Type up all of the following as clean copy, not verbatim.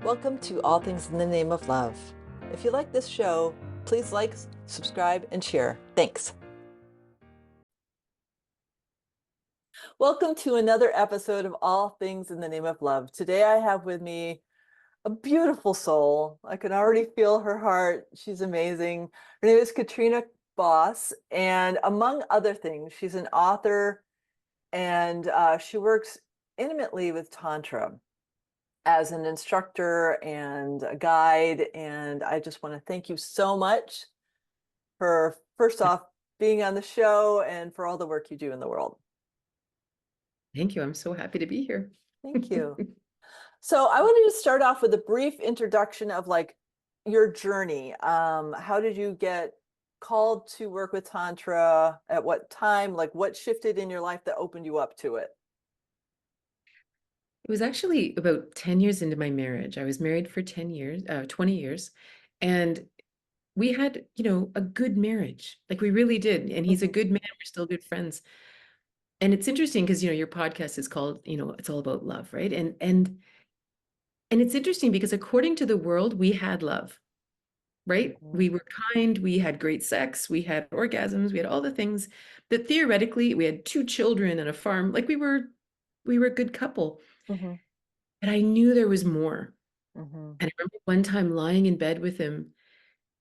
Welcome to All Things in the Name of Love. If you like this show, please like, subscribe, and share. Thanks. Welcome to another episode of All Things in the Name of Love. Today I have with me a beautiful soul. I can already feel her heart. She's amazing. Her name is Katrina Bos, and among other things, she's an author and she works intimately with Tantra as an instructor and a guide. And I just want to thank you so much for, first off, being on the show and for all the work you do in the world. Thank you. I'm so happy to be here. Thank you. So I wanted to start off with a brief introduction of like your journey. How did you get called to work with Tantra? At what time? Like what shifted in your life that opened you up to it? It was actually about 10 years into my marriage. I was married for 10 years, 20 years. And we had, a good marriage. Like we really did. And he's a good man. We're still good friends. And it's interesting because, your podcast is called, it's all about love, right? And it's interesting because according to the world, we had love, right? We were kind, we had great sex, we had orgasms, we had all the things that theoretically we had 2 children and a farm. Like we were a good couple. Mm-hmm. But I knew there was more. Mm-hmm. And I remember one time lying in bed with him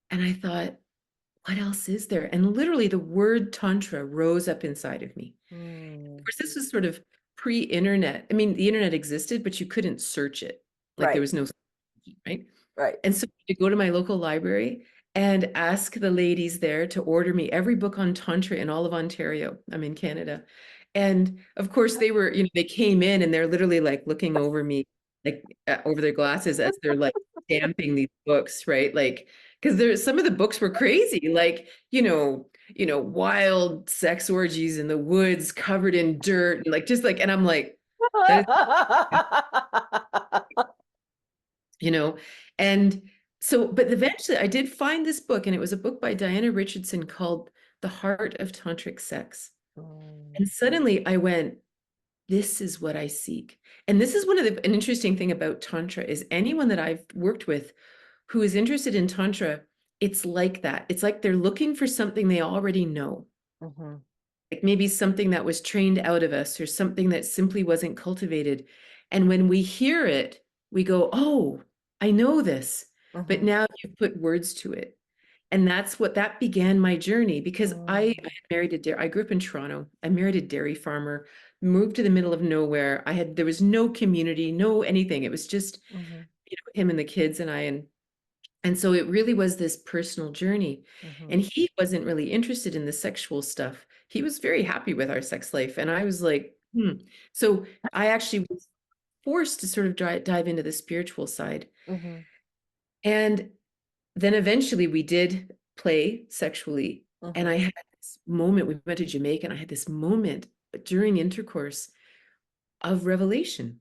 and I thought, what else is there? And literally the word Tantra rose up inside of me. Of Mm. course, this was sort of pre-internet. I mean, the internet existed, but you couldn't search it. Like there Right, was no, right? right. And so to go to my local library and ask the ladies there to order me every book on Tantra in all of Ontario. I'm in Canada. And of course they were, they came in and they're literally like looking over me, like over their glasses as they're like stamping these books, right? Like, because there's some of the books were crazy, like, wild sex orgies in the woods covered in dirt, and like just like, and I'm like, that you know and so but eventually I did find this book, and it was a book by Diana Richardson called The Heart of Tantric Sex. Mm. And suddenly I went, this is what I seek. And this is an interesting thing about Tantra is anyone that I've worked with who is interested in Tantra, it's like that. It's like they're looking for something they already know, Mhm. like maybe something that was trained out of us or something that simply wasn't cultivated. And when we hear it, we go, oh, I know this, but Mhm. now you've put words to it. And that began my journey, because I Mm. married I grew up in Toronto. I married a dairy farmer, moved to the middle of nowhere. There was no community, no anything. It was just, Mhm. him and the kids and I, and so it really was this personal journey. Mhm. And he wasn't really interested in the sexual stuff. He was very happy with our sex life. And I was like, hmm. So I actually was forced to sort of dive into the spiritual side. Mhm. And then eventually we did play sexually. And Mhm. I had this moment, we went to Jamaica, and I had this moment during intercourse of revelation.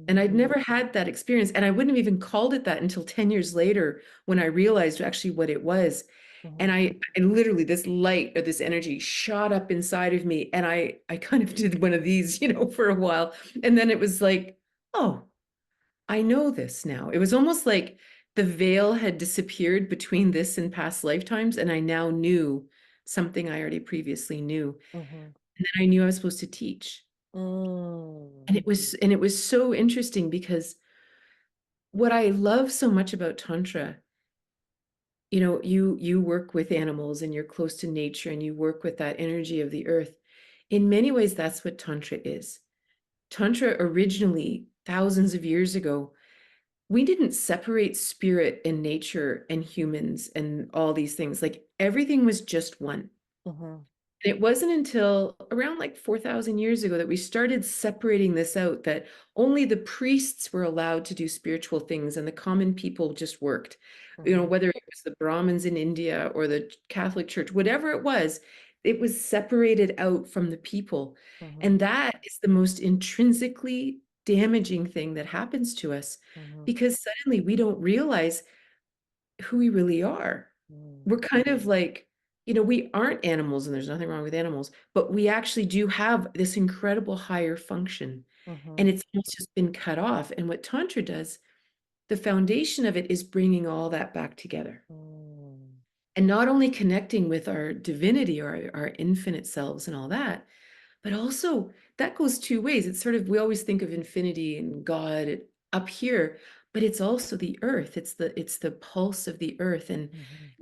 And I'd Mhm. never had that experience. And I wouldn't have even called it that until 10 years later when I realized actually what it was. And Mhm. I literally, this light or this energy shot up inside of me. And I kind of did one of these, for a while. And then it was like, oh, I know this now. It was almost like the veil had disappeared between this and past lifetimes. And I now knew something I already previously knew. Mhm. And then I knew I was supposed to teach. Mm. And it was so interesting because what I love so much about Tantra, you work with animals and you're close to nature and you work with that energy of the earth. In many ways, that's what Tantra is. Tantra originally, thousands of years ago, we didn't separate spirit and nature and humans and all these things. Like everything was just one. Mhm. And it wasn't until around like 4,000 years ago that we started separating this out, that only the priests were allowed to do spiritual things and the common people just worked. Mhm. Whether it was the Brahmins in India or the Catholic Church, whatever it was separated out from the people. Mhm. And that is the most intrinsically damaging thing that happens to us, Mhm. because suddenly we don't realize who we really are. Mm. We're kind of like, we aren't animals, and there's nothing wrong with animals, but we actually do have this incredible higher function, Mhm. and it's almost just been cut off. And what Tantra does the foundation of it is bringing all that back together. Mm. And not only connecting with our divinity or our infinite selves and all that, but also that goes two ways. It's sort of, we always think of infinity and God up here, but it's also the earth. It's the pulse of the earth. And Mhm.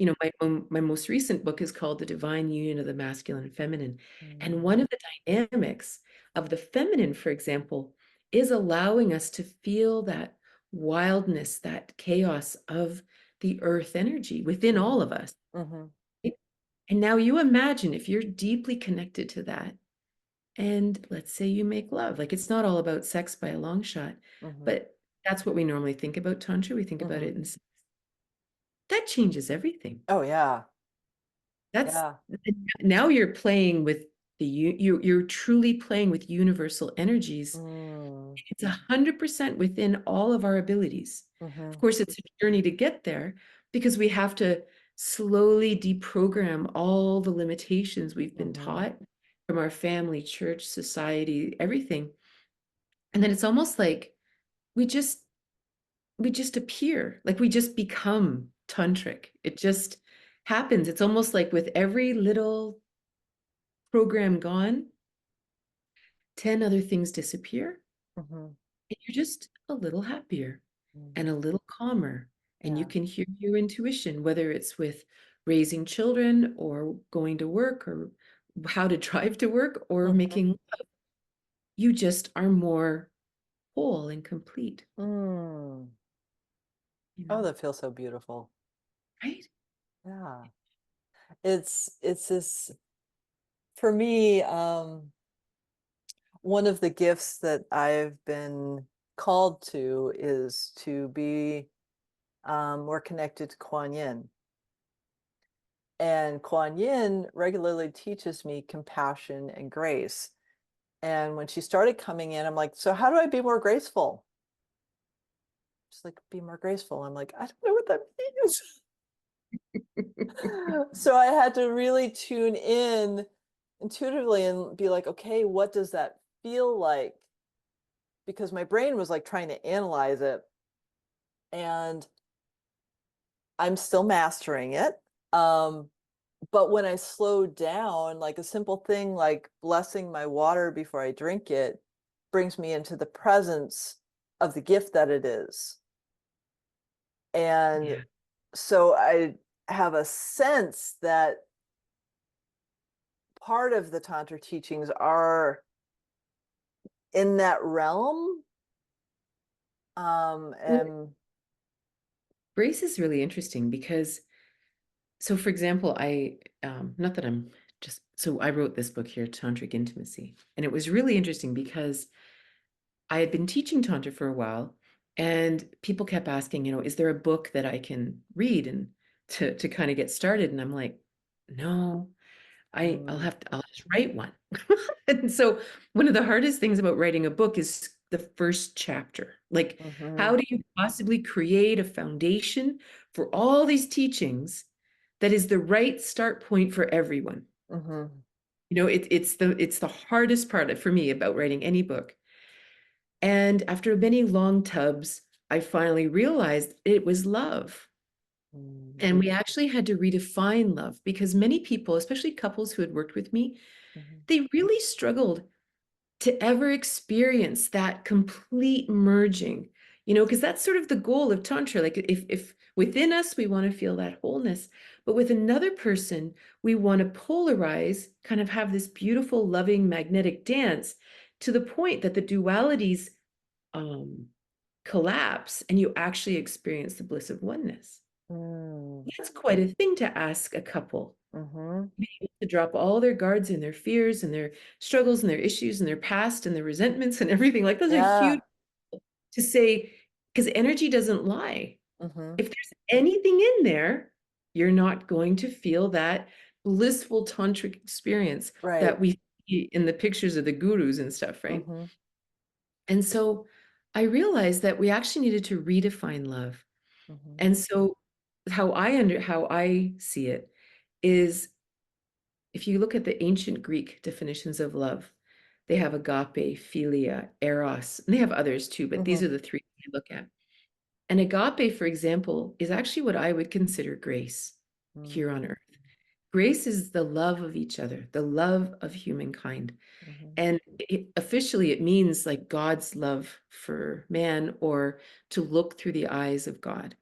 my most recent book is called The Divine Union of the Masculine and Feminine. And Mm. one of the dynamics of the feminine, for example, is allowing us to feel that wildness, that chaos of the earth energy within all Mhm. of us. Mhm. Right? And now you imagine if you're deeply connected to that, and let's say you make love. Like it's not all about sex by a long shot, Mhm. but that's what we normally think about Tantra. We think about Mhm. it and that changes everything. Oh yeah. That's Yeah. now you're playing with you're truly playing with universal energies. Mm. It's 100% within all of our abilities. Of Mhm. course, it's a journey to get there because we have to slowly deprogram all the limitations we've been Mhm. taught from our family, church, society, everything. And then it's almost like we just we just appear, like we just become tantric. It just happens. It's almost like with every little program gone, 10 other things disappear, Mhm. and you're just a little happier and Mm. a little calmer. And you Yeah. can hear your intuition, whether it's with raising children or going to work or how to drive to work or Mhm. making, you just are more whole and complete, Mm. you Oh, know, that feels so beautiful. right? Yeah. It's this for me, one of the gifts that I've been called to is to be more connected to Kuan Yin. And Kuan Yin regularly teaches me compassion and grace. And when she started coming in, I'm like, so how do I be more graceful? She's like, be more graceful. I'm like, I don't know what that means. So I had to really tune in intuitively and be like, okay, what does that feel like? Because my brain was like trying to analyze it. And I'm still mastering it. Um, but when I slowed down, like a simple thing like blessing my water before I drink it brings me into the presence of the gift that it is. And Yeah. so I have a sense that part of the Tantra teachings are in that realm. Well, And grace is really interesting because, so for example, not that I'm just, so I wrote this book here, Tantric Intimacy, and it was really interesting because I had been teaching Tantra for a while, and people kept asking, is there a book that I can read and to kind of get started? And I'm like, no, mm, I'll just write one. And so one of the hardest things about writing a book is the first chapter. Like, mhm, how do you possibly create a foundation for all these teachings that is the right start point for everyone? mhm, It's the hardest part for me about writing any book. And after many long tubs, I finally realized it was love. mm, And we actually had to redefine love because many people, especially couples who had worked with me, mhm, they really struggled to ever experience that complete merging, because that's sort of the goal of Tantra. Like if within us, we want to feel that wholeness, but with another person, we want to polarize, kind of have this beautiful, loving, magnetic dance to the point that the dualities um, collapse and you actually experience the bliss of oneness. mm, That's quite a thing to ask a couple mhm. to drop all their guards and their fears and their struggles and their issues and their past and their resentments and everything. Like those are Yeah. huge to say, because energy doesn't lie. Mhm. If there's anything in there, you're not going to feel that blissful tantric experience Right. that we see in the pictures of the gurus and stuff, right? Mhm. And so I realized that we actually needed to redefine love. Mhm. And so how I see it is, if you look at the ancient Greek definitions of love, they have agape, philia, eros, and they have others too, but these Mhm. are the three we look at. And agape, for example, is actually what I would consider grace here on Mm, earth. Grace is the love of each other, the love of humankind. mhm, And officially, it means like God's love for man, or to look through the eyes of God.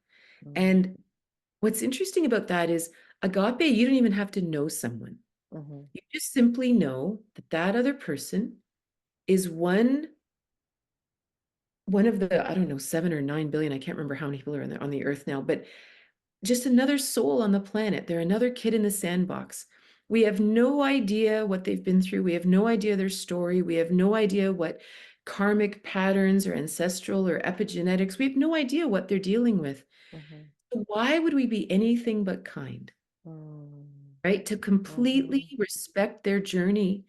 mm, And what's interesting about that is agape, you don't even have to know someone. mhm, You just simply know that that other person is one of the, I don't know, 7 or 9 billion. I can't remember how many people are on the earth now, but just another soul on the planet. They're another kid in the sandbox. We have no idea what they've been through. We have no idea their story. We have no idea what karmic patterns or ancestral or epigenetics. We have no idea what they're dealing with. mhm, So why would we be anything but kind? mm, Right? To completely mhm, respect their journey.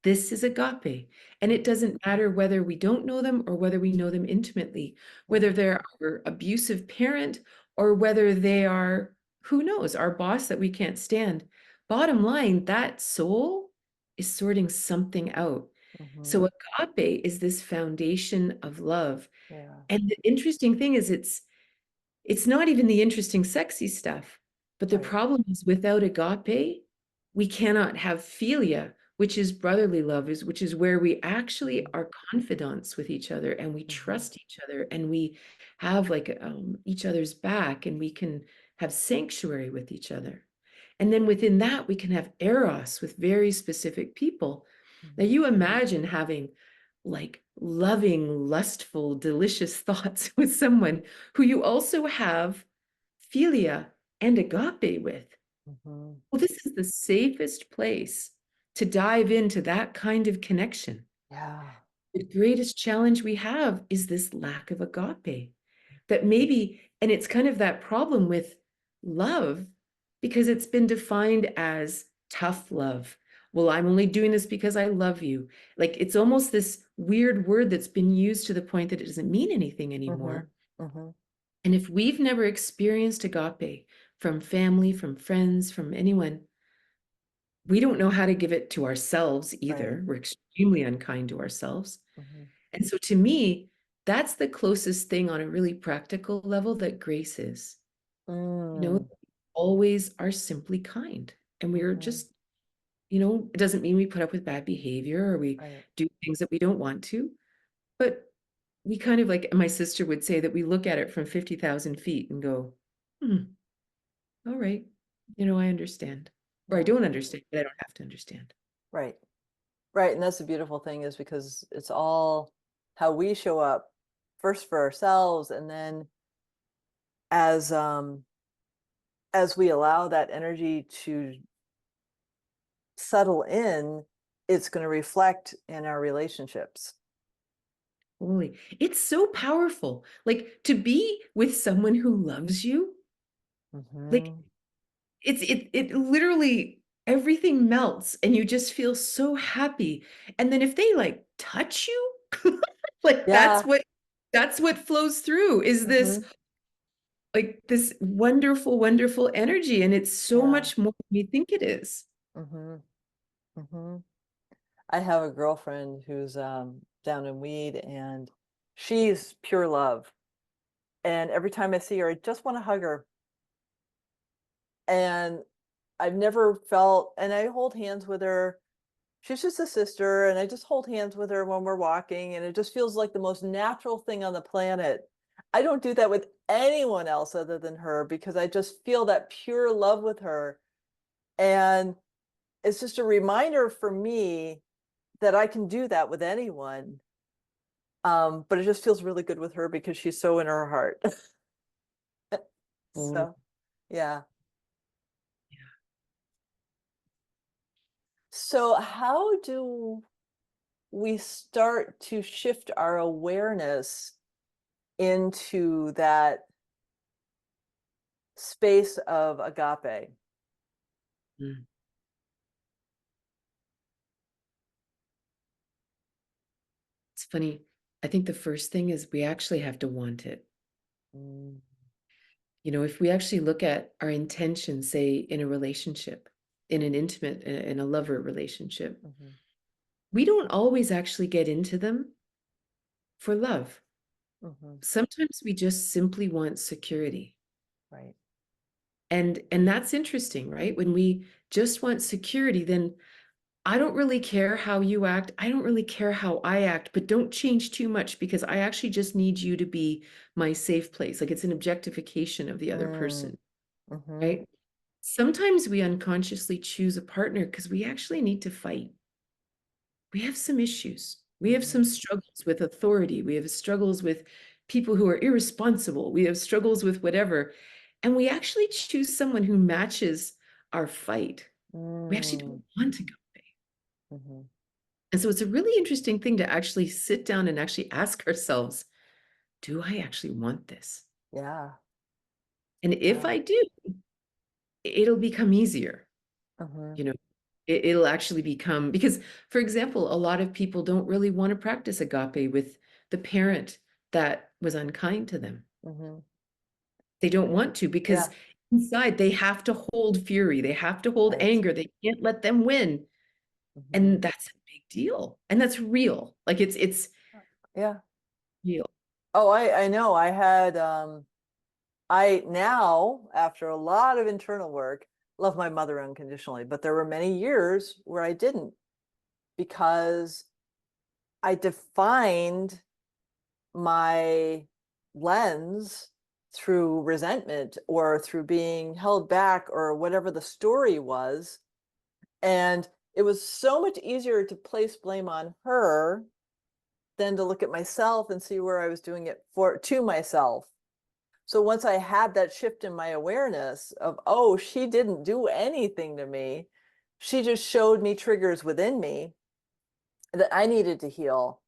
This is agape. And it doesn't matter whether we don't know them or whether we know them intimately, whether mhm, they're our abusive parent or whether they are, who knows, our boss that we can't stand. Bottom line, that soul is sorting something out. mhm. So agape is this foundation of love. Yeah. And the interesting thing is it's not even the interesting, sexy stuff. But the Right. problem is without agape, we cannot have philia, which is brotherly love, which is where we actually Mhm, are confidants with each other and we mhm, trust each other and we have like each other's back and we can have sanctuary with each other. And then within that, we can have eros with very specific people. Now, mhm, you imagine having like loving, lustful, delicious thoughts with someone who you also have philia and agape with. mhm. Well, this is the safest place to dive into that kind of connection. Yeah. The greatest challenge we have is this lack of agape. That maybe, and it's kind of that problem with love because it's been defined as tough love. Well, I'm only doing this because I love you. Like it's almost this weird word that's been used to the point that it doesn't mean anything anymore. Mhm, mhm. And if we've never experienced agape from family, from friends, from anyone, we don't know how to give it to ourselves Right. either. We're extremely unkind to ourselves. Mhm. And so to me, that's the closest thing on a really practical level that grace is. Mm, Always are simply kind. And we're mhm. just, it doesn't mean we put up with bad behavior or we Right. do things that we don't want to, but we kind of like, my sister would say that we look at it from 50,000 feet and go, hmm, all right, I understand. Or I Yeah. don't understand, but I don't have to understand. Right. Right. And that's the beautiful thing is because it's all how we show up first for ourselves and then as as we allow that energy to settle in, it's going to reflect in our relationships. Holy, it's so powerful. Like to be with someone who loves you, like Mhm. it literally everything melts and you just feel so happy. And then if they like touch you, like Yeah. that's what flows through is this Mhm. like this wonderful, wonderful energy. And it's so Yeah. much more than we think it is. Mhm. Mhm. I have a girlfriend who's down in weed and she's pure love. And every time I see her, I just want to hug her. And I've never felt, and I hold hands with her. She's just a sister, and I just hold hands with her when we're walking, and it just feels like the most natural thing on the planet. I don't do that with anyone else other than her because I just feel that pure love with her. And it's just a reminder for me that I can do that with anyone. But it just feels really good with her because she's so in her heart. Oh, So, yeah. yeah. So, how do we start to shift our awareness into that space of agape? Mm. It's funny. I think the first thing is we actually have to want it. Mm, If we actually look at our intention, say in a relationship, in an intimate, in a lover relationship, mhm, we don't always actually get into them for love. Mm-hmm. Sometimes we just simply want security. Right. And that's interesting, right? When we just want security, then I don't really care how you act. I don't really care how I act, but don't change too much because I actually just need you to be my safe place. Like it's an objectification of the other Mm. person, Mm-hmm. right? Sometimes we unconsciously choose a partner because we actually need to fight. We have some issues. We have Mm-hmm. some struggles with authority. We have struggles with people who are irresponsible. We have struggles with whatever. And we actually choose someone who matches our fight. We actually Mm. don't want to go away. Mm-hmm. And so it's a really interesting thing to actually sit down and actually ask ourselves, do I actually want this? Yeah. And if Yeah. I do, it'll become easier. Mm-hmm. You know, it'll actually become, because, for example, a lot of people don't really want to practice agape with the parent that was unkind to them. Mm-hmm. They don't want to because Yeah. inside they have to hold fury, they have to hold Right. anger, they can't let them win. Mm-hmm. And that's a big deal. And that's real. Like it's Yeah. real. Oh, I know. I now, after a lot of internal work, love my mother unconditionally, but there were many years where I didn't because I defined my lens through resentment or through being held back or whatever the story was. And it was so much easier to place blame on her than to look at myself and see where I was doing it for to myself. So once I had that shift in my awareness of, oh, she didn't do anything to me, she just showed me triggers within me that I needed to heal.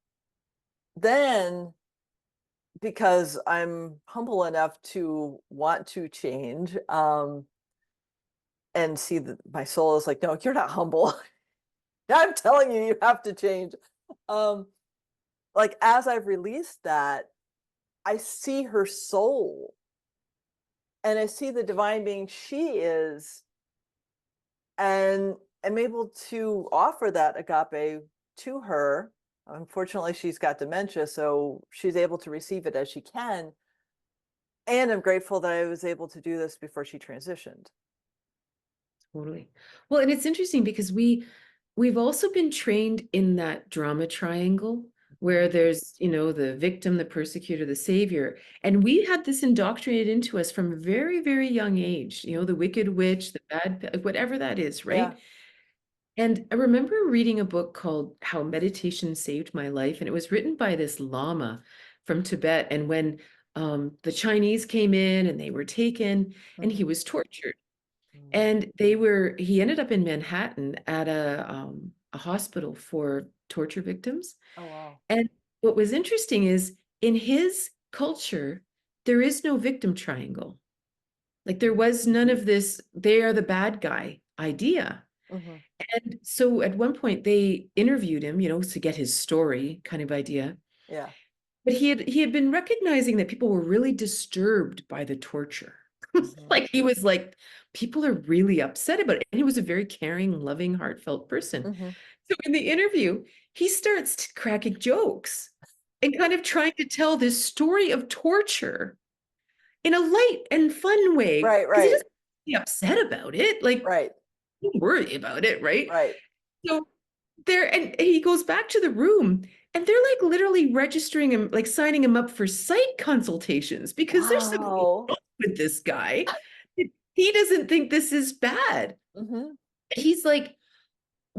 Then, because I'm humble enough to want to change, and see that my soul is like, no, you're not humble. I'm telling you, you have to change. Um, like as I've released that, I see her soul and I see the divine being she is, and am able to offer that agape to her. Unfortunately, she's got dementia, so she's able to receive it as she can. And I'm grateful that I was able to do this before she transitioned. Totally. Well, and it's interesting because we've also been trained in that drama triangle where Mhm. there's, the victim, the persecutor, the savior. And we had this indoctrinated into us from a very, very young age, the Mhm. wicked witch, the bad, whatever that is, Yeah. right? And I remember reading a book called How Meditation Saved My Life, and it was written by this lama from Tibet. And when the Chinese came in and they were taken, and he Mhm. was tortured. Mhm. And he ended up in Manhattan at a hospital for torture victims. Oh, wow. And what was interesting is in his culture, there is no victim triangle. Like there Mhm. was none of this, they are the bad guy idea. Mhm. And so at one point they interviewed him, to get his story kind of idea. Yeah. But he had been recognizing that people were really disturbed by the torture. Mhm. Like he was like, people are really upset about it. And he was a very caring, loving, heartfelt person. Mhm. So in the interview, he starts cracking jokes and kind of trying to tell this story of torture in a light and fun way Right, because he right, doesn't be upset about it. Like, right, don't worry about it, right? right. So and he goes back to the room and they're like literally registering him, like signing him up for psych consultations because there's something Wow. wrong with this guy. He doesn't think this is bad. Mhm. He's like,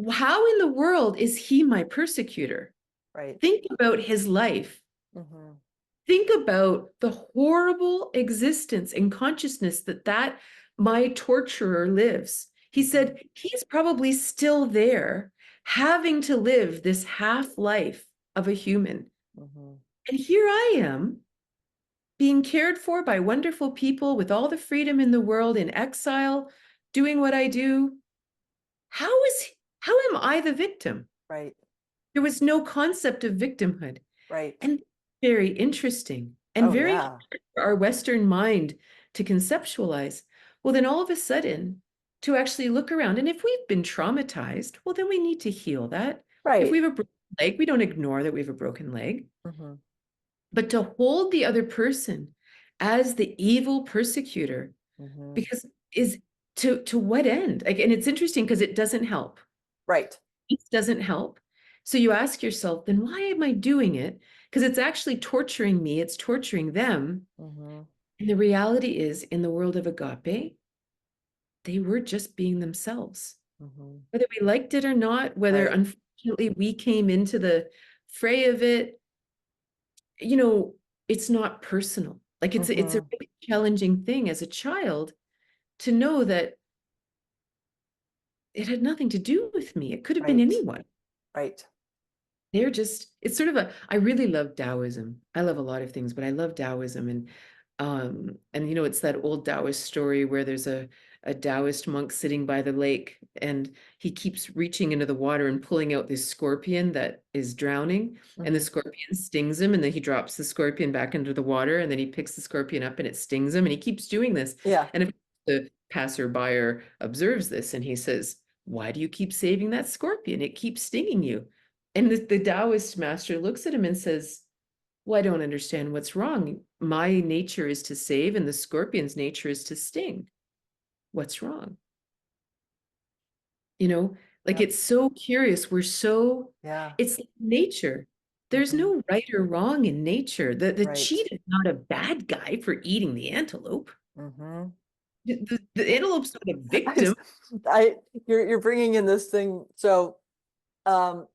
how in the world is he my persecutor? Right. Think about his life. Mhm. Think about the horrible existence and consciousness that my torturer lives. He Mhm. said he's probably still there, having to live this half life of a human. Mhm. And here I am being cared for by wonderful people with all the freedom in the world in exile, doing what I do. How am I the victim? Right, There was no concept of victimhood. right. And very interesting and Oh, very yeah. hard for our Western mind to conceptualize. Well, then all of a sudden, to actually look around, and if we've been traumatized, well, then we need to heal that. If we Right. have a broken leg, we don't ignore that we have a broken leg. Mhm. But to hold the other person as the evil persecutor, Hmm. because is to what end? Like, and it's interesting because it doesn't help. Right. It doesn't help. So you ask yourself, then why am I doing it? Because it's actually torturing me, it's torturing them. Hmm. And the reality is, in the world of agape, they were just being themselves. Hmm. Whether we liked it or not, whether Right. unfortunately we came into the fray of it, you know, it's not personal. Like it's a Hmm. really challenging thing as a child to know that it had nothing to do with me. It could have been Right. anyone. Right. They're just, it's sort of a, I really love Taoism. I love a lot of things, but I love Taoism. And you know, it's that old Taoist story where there's a Taoist monk sitting by the lake and he keeps reaching into the water and pulling out this scorpion that is drowning, and the Hmm. scorpion stings him, and then he drops the scorpion back into the water, and then he picks the scorpion up and it stings him, and he keeps doing this. Yeah. And if the passerby observes this and he says, "Why do you keep saving that scorpion? It keeps stinging you." And the Taoist master looks at him and says, "Well, I don't understand what's wrong. My nature is to save, and the scorpion's nature is to sting. What's wrong?" You know, like Yep. it's so curious. We're so, Yeah. it's like nature. There's Hmm. no right or wrong in nature. The Right. cheetah is not a bad guy for eating the antelope. Hmm. The antelope's not a I, victim. just- I you're bringing in this thing. So, um,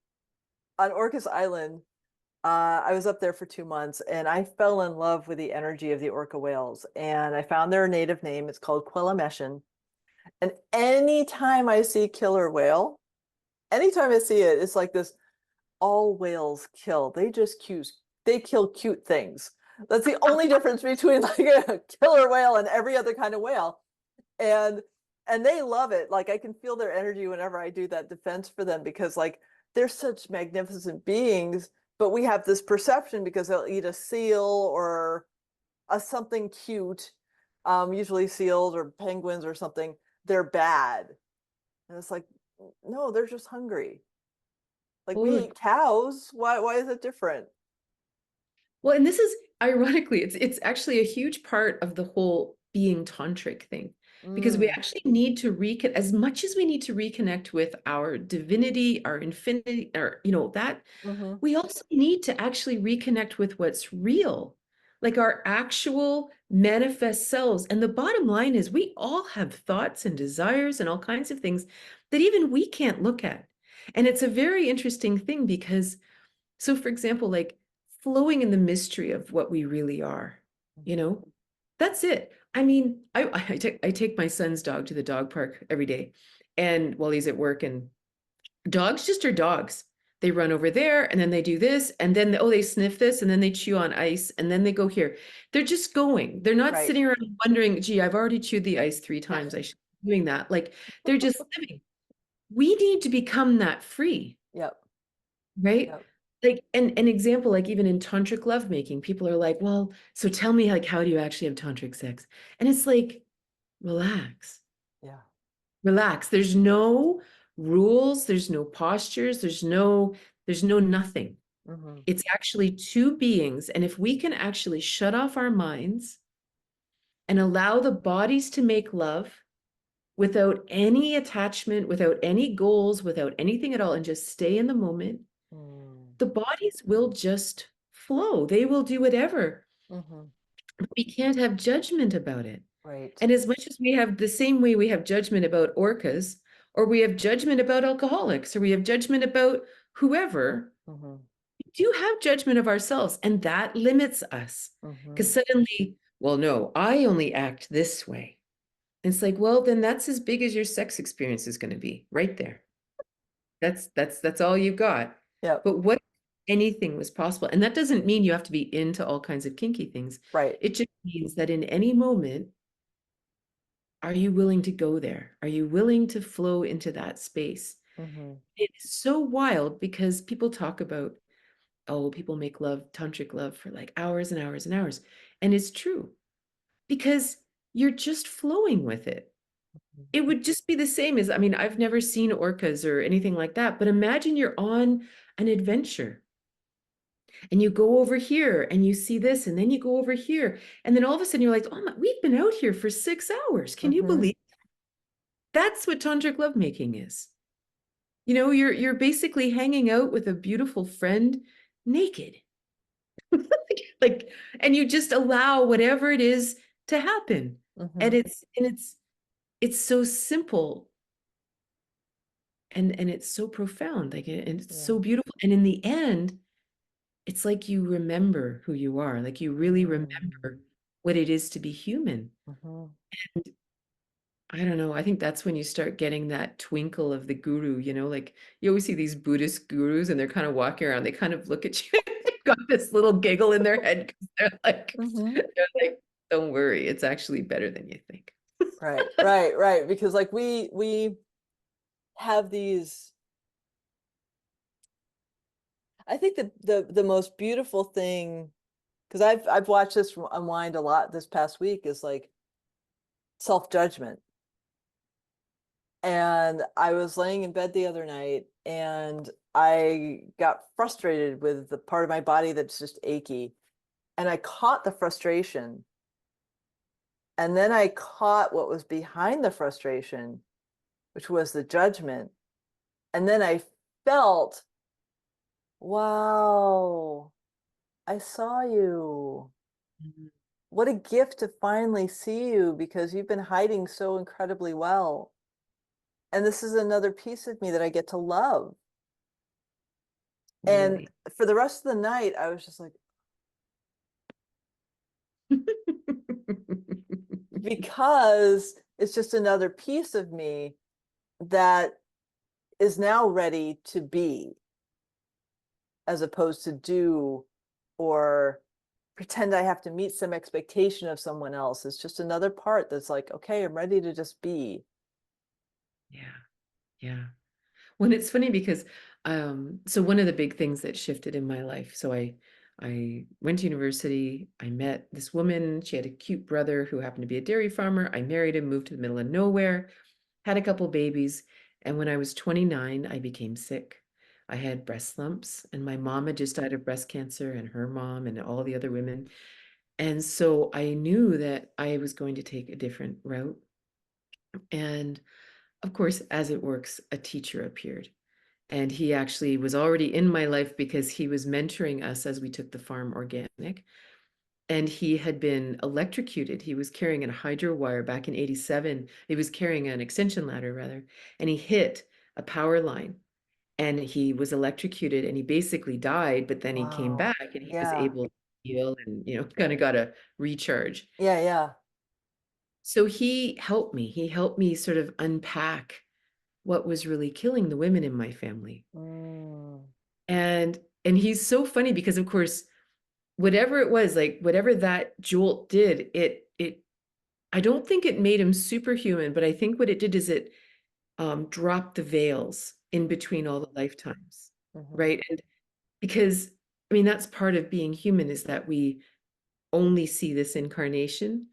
on Orcas Island, I was up there for 2 months and I fell in love with the energy of the orca whales. And I found their native name. It's called Quelimeshin. And anytime I see killer whale, anytime I see it, it's like this all whales kill. They kill cute things. That's the only difference between like a killer whale and every other kind of whale. And they love it. Like I can feel their energy whenever I do that defense for them because like they're such magnificent beings, but we have this perception because they'll eat a seal or a something cute, usually seals or penguins or something. They're bad. And it's like, no, they're just hungry. Like we Oh, eat cows. Why is it different? well, and this is ironically, it's actually a huge part of the whole being tantric thing, because we Mm, actually need to reconnect as much as we need to reconnect with our divinity, our infinity, or you know, that mm-hmm, we also need to actually reconnect with what's real, like our actual manifest selves. And the bottom line is we all have thoughts and desires and all kinds of things that even we can't look at. And it's a very interesting thing because, so for example, like flowing in the mystery of what we really are, you mm-hmm. know, that's it. I mean, I take my son's dog to the dog park every day, and while he's at work, and dogs just are dogs. They run over there and then they do this and then oh they sniff this and then they chew on ice and then they go here. They're just going. They're not Right. sitting around wondering, gee, I've already chewed the ice 3 times. I should be doing that. Like they're just living. We need to become that free, Yep. right? Yep. Like an example, like even in tantric lovemaking, people are like, well, so tell me, like, how do you actually have tantric sex? And it's like, relax, Yeah. relax. There's no rules, there's no postures, there's no nothing. Mm-hmm. It's actually two beings. And if we can actually shut off our minds and allow the bodies to make love without any attachment, without any goals, without anything at all, and just stay in the moment, Mm, the bodies will just flow. They will do whatever. mm-hmm. We can't have judgment about it. Right. And as much as we have the same way we have judgment about orcas, or we have judgment about alcoholics, or we have judgment about whoever, Mm-hmm. we do have judgment of ourselves, and that limits us. Mm-hmm. Because suddenly, well, no, I only act this way. And it's like, well, then that's as big as your sex experience is going to be right there. That's all you've got. Yep. But what if anything was possible? And that doesn't mean you have to be into all kinds of kinky things. Right. It just means that in any moment, are you willing to go there? Are you willing to flow into that space? Mm-hmm. It is so wild because people talk about, oh, people make love, tantric love for like hours and hours and hours. And it's true because you're just flowing with it. It would just be the same as, I mean, I've never seen orcas or anything like that, but imagine you're on an adventure and you go over here and you see this, and then you go over here. And then all of a sudden you're like, oh my, we've been out here for 6 hours. Can you Mm-hmm. believe that's what tantric lovemaking is? You know, you're basically hanging out with a beautiful friend naked. Like, and you just allow whatever it is to happen. Mm-hmm. And it's so simple and it's so profound. Like and it's so Yeah. beautiful. And in the end, it's like you remember who you are. Like you really Mm-hmm. remember what it is to be human. Mm-hmm. I don't know. I think that's when you start getting that twinkle of the guru, you know, like you always see these Buddhist gurus and they're kind of walking around, they kind of look at you, they've got this little giggle in their head because Mm-hmm. they're like, don't worry, it's actually better than you think. Right, right, right. Because like we have these, I think the most beautiful thing, because I've watched this unwind a lot this past week, is like self-judgment. And I was laying in bed the other night and I got frustrated with the part of my body that's just achy. And I caught the frustration. And then I caught what was behind the frustration, which was the judgment. And then I felt, wow, I saw you. Mhm. What a gift to finally see you because you've been hiding so incredibly well. And this is another piece of me that I get to love. And Really. for the rest of the night, I was just like, because it's just another piece of me that is now ready to be, as opposed to do or pretend I have to meet some expectation of someone else. It's just another part that's like, okay, I'm ready to just be. Yeah. Yeah. When it's funny because so one of the big things that shifted in my life, so I went to university, I met this woman, she had a cute brother who happened to be a dairy farmer. I married him, moved to the middle of nowhere, had a couple babies, and when I was 29, I became sick. I had breast lumps, and my mom had just died of breast cancer, and her mom, and all the other women. And so I knew that I was going to take a different route. And of course, as it works, a teacher appeared. And he actually was already in my life because he was mentoring us as we took the farm organic. And he had been electrocuted. He was carrying a hydro wire back in 87. He was carrying an extension ladder, rather, and he hit a power line and he was electrocuted and he basically died, but then he came Wow. back and he was Yeah. able to heal and, you know, kind of got a recharge. Yeah. Yeah. So he helped me. He helped me sort of unpack what was really killing the women in my family. Mm. And he's so funny because of course whatever it was, like whatever that jolt did, it I don't think it made him superhuman, but I think what it did is it dropped the veils in between all the lifetimes, Mm-hmm. right? And because I mean that's part of being human is that we only see this incarnation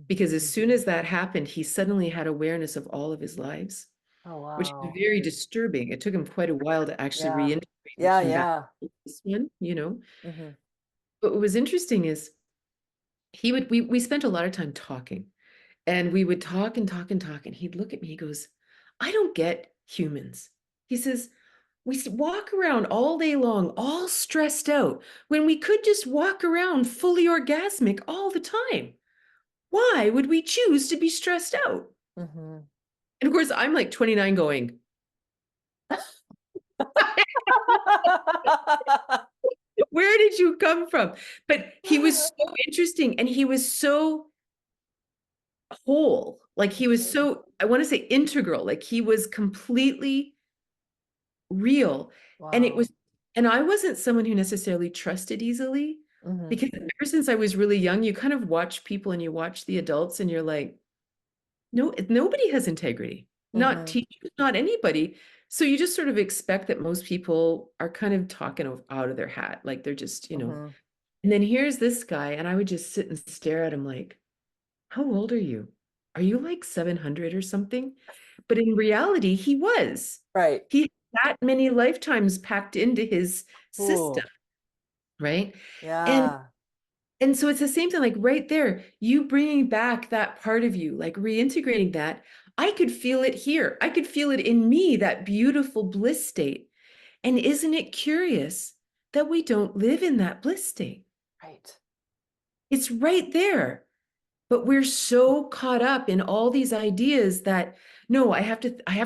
because as Mm-hmm. soon as that happened, he suddenly had awareness of all of his lives, Oh, which is wow. very disturbing. It took him quite a while to actually Yeah. reintegrate and Yeah. come back Yeah. to this one, you know. Mm-hmm. But what was interesting is we spent a lot of time talking and we would talk and talk and talk and he'd look at me, he goes, I don't get humans. He says, walk around all day long, all stressed out, when we could just walk around fully orgasmic all the time. Why would we choose to be stressed out? Mm-hmm. And of course, I'm like 29 going, where did you come from? But he was so interesting and he was so whole. Like he was so, I want to say integral. Like he was completely real. And it Wow. was, and I wasn't someone who necessarily trusted easily Mm-hmm. because ever since I was really young, you kind of watch people and you watch the adults and you're like, no, nobody has integrity, not Mm-hmm. teachers, not anybody. So you just sort of expect that most people are kind of talking out of their hat. Like they're just, you know, Mm-hmm. and then here's this guy, and I would just sit and stare at him like, how old are you? Are you like 700 or something? But in reality, he was. Right. He had that many lifetimes packed into his system. Oh, right? And Yeah. and so it's the same thing, like right there, you bringing back that part of you, like reintegrating that. I could feel it here. I could feel it in me, that beautiful bliss state. And isn't it curious that we don't live in that bliss state? Right. It's right there. But we're so caught up in all these ideas that no, I have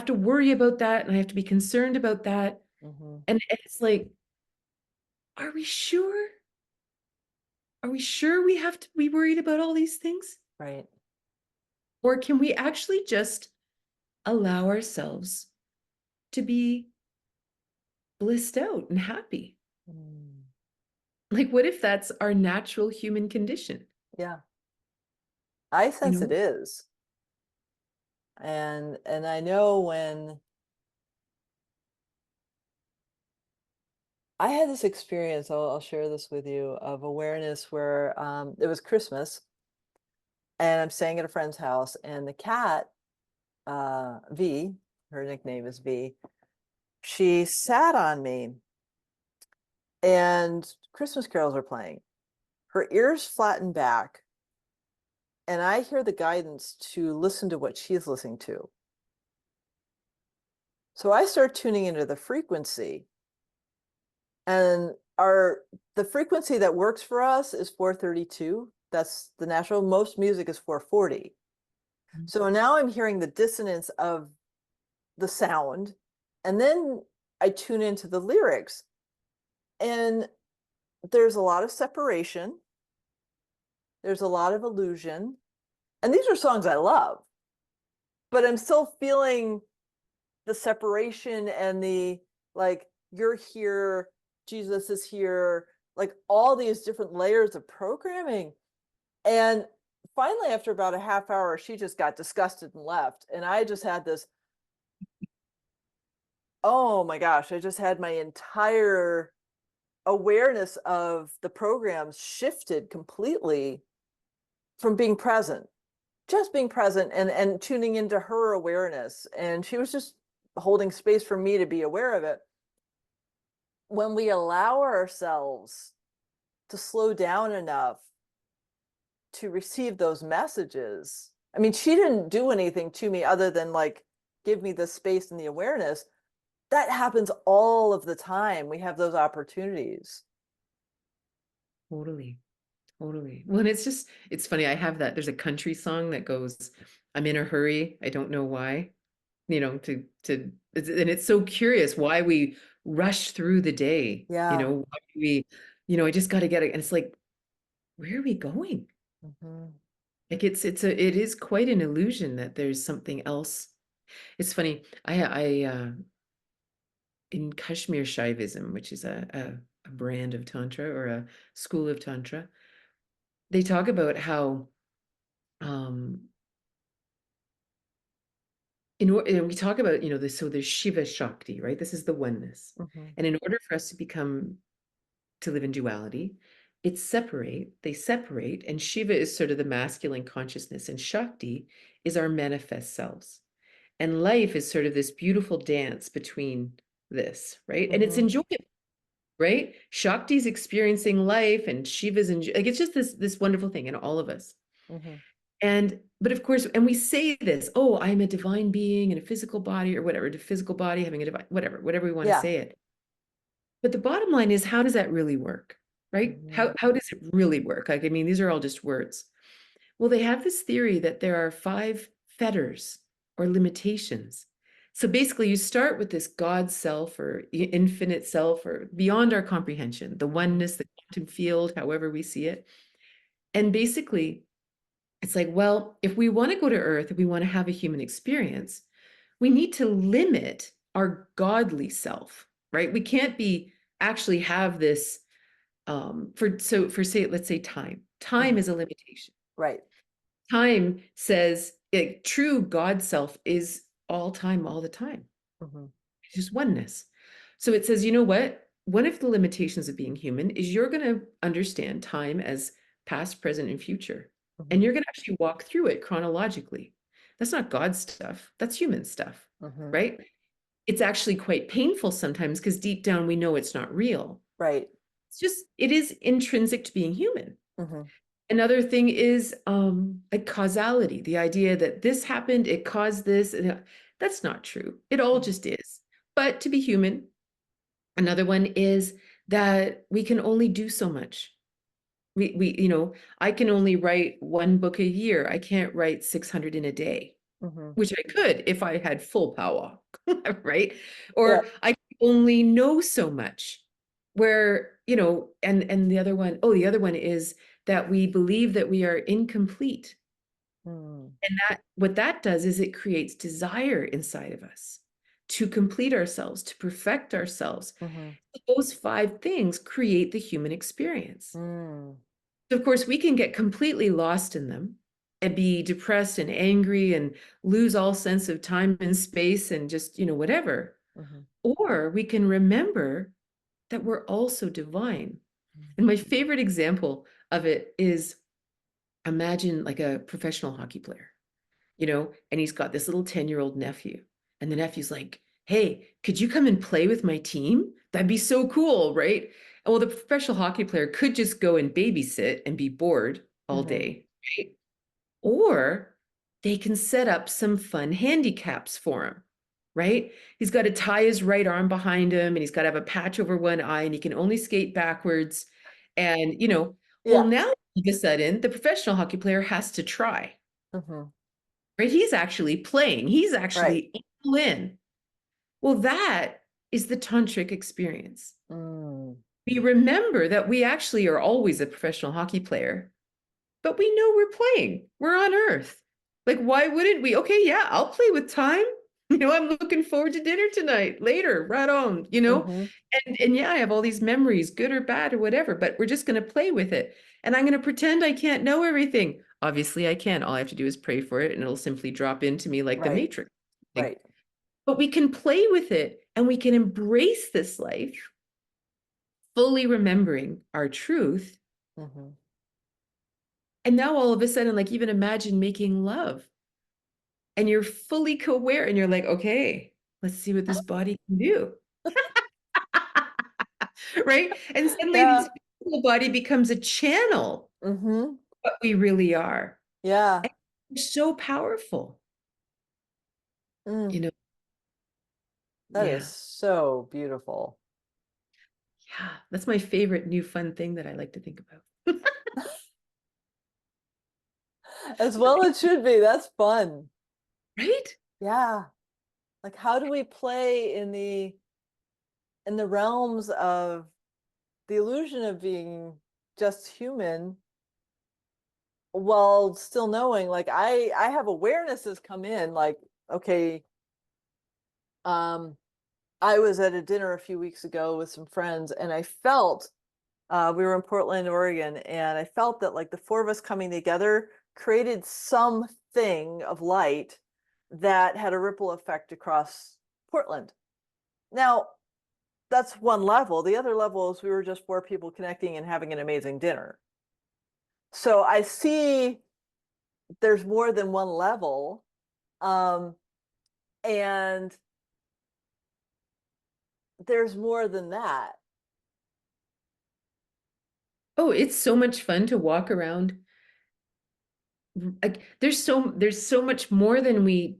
to worry about that and I have to be concerned about that. Hmm. And it's like, are we sure? Are we sure we have to be worried about all these things? Right. Or can we actually just allow ourselves to be blissed out and happy? Mm. Like, what if that's our natural human condition? Yeah. I You sense it know, is. And I know when I had this experience, I'll share this with you, of awareness where it was Christmas and I'm staying at a friend's house and the cat, V, her nickname is V, she sat on me and Christmas carols are playing. Her ears flattened back and I hear the guidance to listen to what she's listening to. So I start tuning into the frequency and the frequency that works for us is 432. That's the natural. Most music is 440. So now I'm hearing the dissonance of the sound and then I tune into the lyrics and there's a lot of separation, there's a lot of illusion, and these are songs I love, but I'm still feeling the separation and the, like, you're here, Jesus is here, like all these different layers of programming. And finally, after about a half hour, she just got disgusted and left. And I just had this, oh my gosh, I just had my entire awareness of the programs shifted completely from being present, just being present and tuning into her awareness. And she was just holding space for me to be aware of it. When we allow ourselves to slow down enough to receive those messages, I mean, she didn't do anything to me other than like give me the space and the awareness. That happens all of the time. We have those opportunities. totally, totally. Well, and it's funny. I have that. There's a country song that goes, I'm in a hurry. I don't know why, and it's so curious why we rush through the day, Yeah. why I just got to get it. And it's like, where are we going? Hmm. Like it is quite an illusion that there's something else. It's funny. In Kashmir Shaivism, which is a brand of Tantra or a school of Tantra, they talk about how um we talk about, this, so there's Shiva Shakti, right? This is the oneness. Hmm. And in order for us to live in duality, they separate, and Shiva is sort of the masculine consciousness, and Shakti is our manifest selves. And life is sort of this beautiful dance between this, right? And it's Hmm. enjoyable, right? Shakti's experiencing life and Shiva's like it's just this wonderful thing in all of us. Hmm. And but of course, and we say this, oh, I'm a divine being in a physical body or whatever, the physical body having a divine, whatever we want to Yeah. say it. But the bottom line is, how does that really work? Right? Hmm. How does it really work? Like, I mean, these are all just words. Well, they have this theory that there are 5 fetters or limitations. So basically, you start with this God self or infinite self or beyond our comprehension, the Hmm. oneness, the quantum field, however we see it. And basically, it's like, well, if we want to go to Earth, if we want to have a human experience, we need to limit our godly self, right? We can't be actually have this for say, let's say time. Time Hmm. is a limitation. Right. Time says true God self is all time, all the time. Hmm. It's just oneness. So it says, you know what? One of the limitations of being human is you're going to understand time as past, present, and future. And Hmm. you're going to actually walk through it chronologically. That's not God's stuff. That's human stuff, Hmm. right? It's actually quite painful sometimes because deep down we know it's not real. Right. It's just, it is intrinsic to being human. Mm-hmm. Another thing is like causality, the idea that this happened, it caused this. And that's not true. It all Mm-hmm. just is. But to be human, another one is that we can only do so much. I can only write one book a year. I can't write 600 in a day, Mm-hmm. which I could if I had full power, right? Yeah. Or I only know so much. Where, and the other one is that we believe that we are incomplete. Mm-hmm. And that what that does is it creates desire inside of us to complete ourselves, to perfect ourselves. Mm-hmm. Those five things create the human experience. Mm-hmm. Of course, we can get completely lost in them and be depressed and angry and lose all sense of time and space and just, whatever. Mm-hmm. Or we can remember that we're also divine. And my favorite example of it is, imagine like a professional hockey player, and he's got this little 10-year-old nephew. And the nephew's like, hey, could you come and play with my team? That'd be so cool, right? And well, the professional hockey player could just go and babysit and be bored all Mm-hmm. day, right? Or they can set up some fun handicaps for him, right? He's got to tie his right arm behind him and he's got to have a patch over one eye and he can only skate backwards. And, well, Yeah. now all of a sudden, the professional hockey player has to try, Mm-hmm. right? He's actually playing, he's Right. actually all in. Well, that is the tantric experience. Mm. We remember that we actually are always a professional hockey player, but we know we're playing. We're on Earth. Like, why wouldn't we? Okay, yeah, I'll play with time. I'm looking forward to dinner tonight, later, right on. Mm-hmm. And yeah, I have all these memories, good or bad or whatever, but we're just going to play with it. And I'm going to pretend I can't know everything. Obviously, I can. All I have to do is pray for it, and it'll simply drop into me like the Right. Matrix. Right. But we can play with it and we can embrace this life, fully remembering our truth. Mm-hmm. And now all of a sudden, like, even imagine making love and you're fully co-aware and you're like, okay, let's see what this body can do. Right? And suddenly Yeah. this physical body becomes a channel Mm-hmm. of what we really are. Yeah. And it's so powerful, you Mm. know. That is Yeah. so beautiful. Yeah. That's my favorite new fun thing that I like to think about. As well it should be. That's fun. Right? Yeah. Like how do we play in the realms of the illusion of being just human while still knowing like I have awarenesses come in like okay, um I was at a dinner a few weeks ago with some friends and I felt we were in Portland, Oregon, and I felt that like the four of us coming together created something of light that had a ripple effect across Portland. Now, that's one level. The other level is we were just four people connecting and having an amazing dinner. So I see there's more than one level. Um, and there's more than that. Oh, it's so much fun to walk around. Like there's so much more than we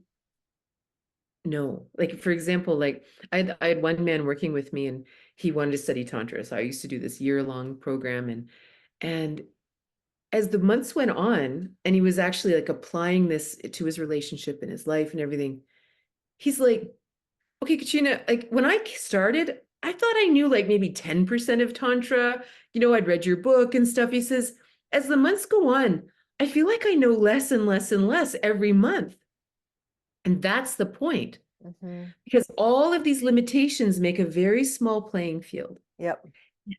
know. Like for example, like I had one man working with me and he wanted to study Tantra. So I used to do this year-long program and as the months went on and he was actually like applying this to his relationship and his life and everything, he's like, okay, Katrina, like when I started, I thought I knew like maybe 10% of Tantra. I'd read your book and stuff. He says, as the months go on, I feel like I know less and less and less every month. And that's the point, Mm-hmm. because all of these limitations make a very small playing field. Yep.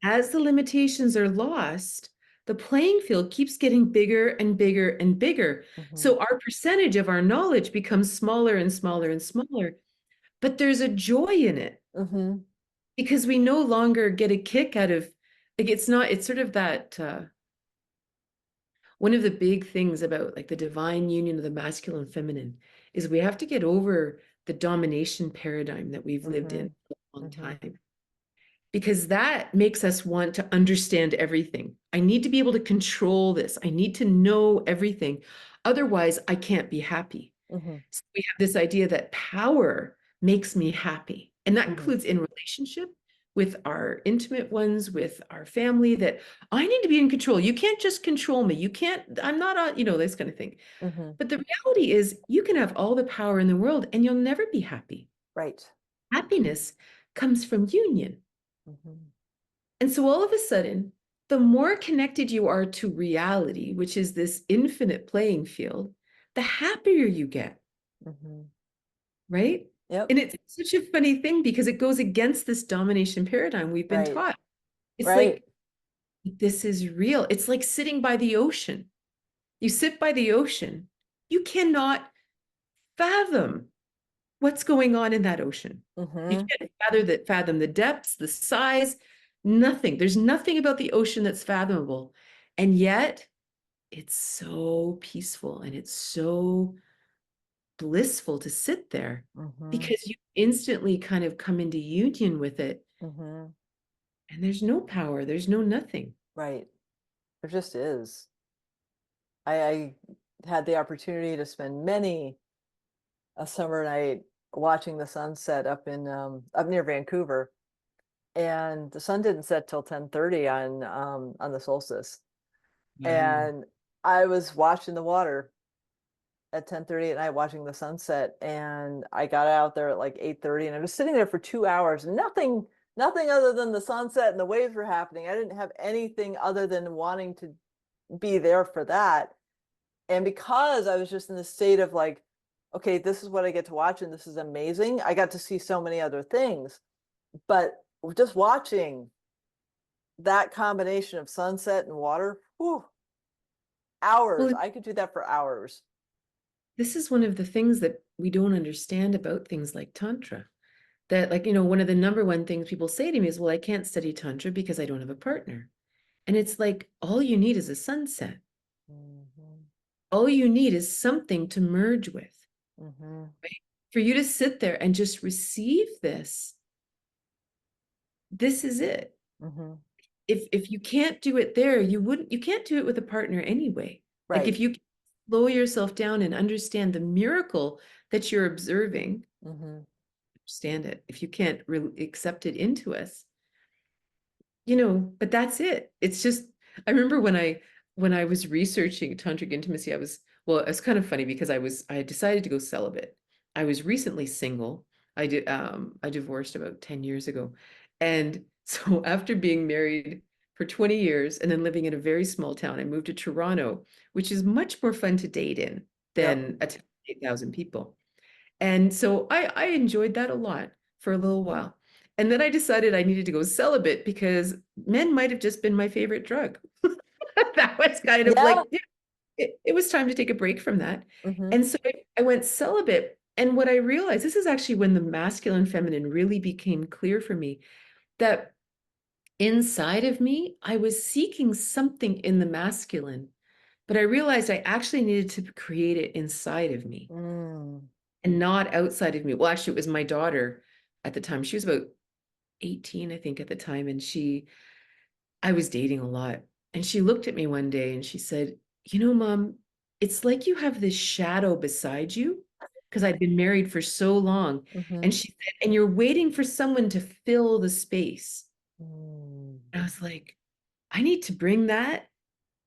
As the limitations are lost, the playing field keeps getting bigger and bigger and bigger. Mm-hmm. So our percentage of our knowledge becomes smaller and smaller and smaller. But there's a joy in it Mm-hmm. because we no longer get a kick out of, like, it's sort of that one of the big things about like the divine union of the masculine and feminine is we have to get over the domination paradigm that we've lived Mm-hmm. in for a long Mm-hmm. time. because that makes us want to understand everything. I need to be able to control this. I need to know everything. Otherwise, I can't be happy. Hmm. So we have this idea that power makes me happy. And that Hmm. includes in relationship with our intimate ones, with our family, that I need to be in control. You can't just control me. You can't, I'm not on, this kind of thing. Hmm. But the reality is, you can have all the power in the world and you'll never be happy. Right. Happiness comes from union. Hmm. And so all of a sudden, the more connected you are to reality, which is this infinite playing field, the happier you get, Hmm. right? Yep. And it's such a funny thing because it goes against this domination paradigm we've been Right. taught. It's Right. like, this is real. It's like sitting by the ocean. You sit by the ocean, you cannot fathom what's going on in that ocean. You Hmm. can't fathom the depths, the size, nothing. There's nothing about the ocean that's fathomable. And yet it's so peaceful and it's so blissful to sit there Hmm. because you instantly kind of come into union with it. Hmm. And there's no power, there's no nothing. Right. There just is. I had the opportunity to spend many a summer night watching the sunset up near Vancouver, and the sun didn't set till 10:30 on the solstice. Wow. And I was watching the water at 10:30 at night, watching the sunset, and I got out there at like 8:30, and I was sitting there for 2 hours. Nothing other than the sunset and the waves were happening. I didn't have anything other than wanting to be there for that. And because I was just in the state of like, okay, this is what I get to watch and this is amazing, I got to see so many other things. But just watching that combination of sunset and water, whew, hours. Well, I could do that for hours. this is one of the things that we don't understand about things like Tantra. That, like, one of the number one things people say to me is, well, I can't study Tantra because I don't have a partner. And it's like, all you need is a sunset. Hmm. All you need is something to merge with, Hmm. right? For you to sit there and just receive this, this is it. Hmm. If you can't do it there, you can't do it with a partner anyway. Like, Right. if you slow yourself down and understand the miracle that you're observing, Hmm. understand it. If you can't really accept it into us, but that's it. It's just, I remember when I was researching tantric intimacy, well, it's kind of funny because I had decided to go celibate. I was recently single. I divorced about 10 years ago. And so after being married for 20 years and then living in a very small town, I moved to Toronto, which is much more fun to date in Yep. than a town of 8,000 people. And so I enjoyed that a lot for a little while. And then I decided I needed to go celibate because men might have just been my favorite drug. That was kind of Yeah. like, yeah, it was time to take a break from that. Hmm. And so I went celibate. And what I realized, this is actually when the masculine feminine really became clear for me, that inside of me, I was seeking something in the masculine, but I realized I actually needed to create it inside of me Mm. and not outside of me. Well, actually, it was my daughter at the time. She was about 18, I think, at the time. And I was dating a lot. And she looked at me one day and she said, Mom, it's like you have this shadow beside you because I'd been married for so long. Hmm. And she said, and you're waiting for someone to fill the space. Mm. And I was like, I need to bring that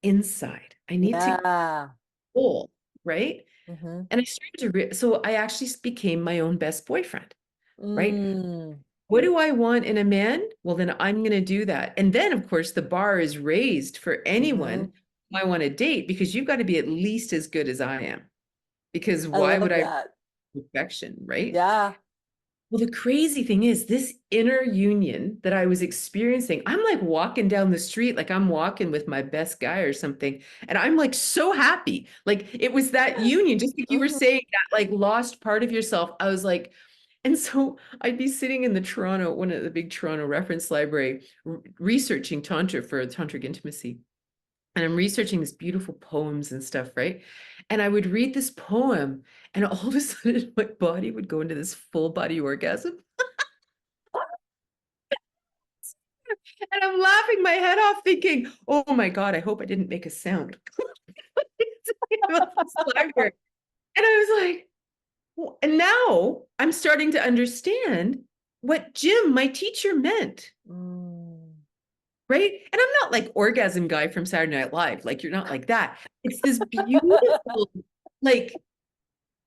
inside. I need to Yeah. pull, right? Hmm. And I started so I actually became my own best boyfriend, right? Mm. What do I want in a man? Well, then I'm going to do that. And then, of course, the bar is raised for Hmm. anyone who I want to date because you've got to be at least as good as I am. Because I why would love I that. perfection, right? Yeah. Well, the crazy thing is, this inner union that I was experiencing, I'm like walking down the street, like I'm walking with my best guy or something. And I'm like so happy. Like, it was that union, just like you were Hmm. saying, that like lost part of yourself. I was like, and so I'd be sitting in one of the big Toronto reference library, researching Tantra for Tantric intimacy. And I'm researching these beautiful poems and stuff, right? And I would read this poem, and all of a sudden, my body would go into this full body orgasm. And I'm laughing my head off thinking, oh my God, I hope I didn't make a sound. Library. And I was like, and now I'm starting to understand what Jim, my teacher, meant. Mm. Right. And I'm not like orgasm guy from Saturday Night Live. Like you're not like that. It's this beautiful, like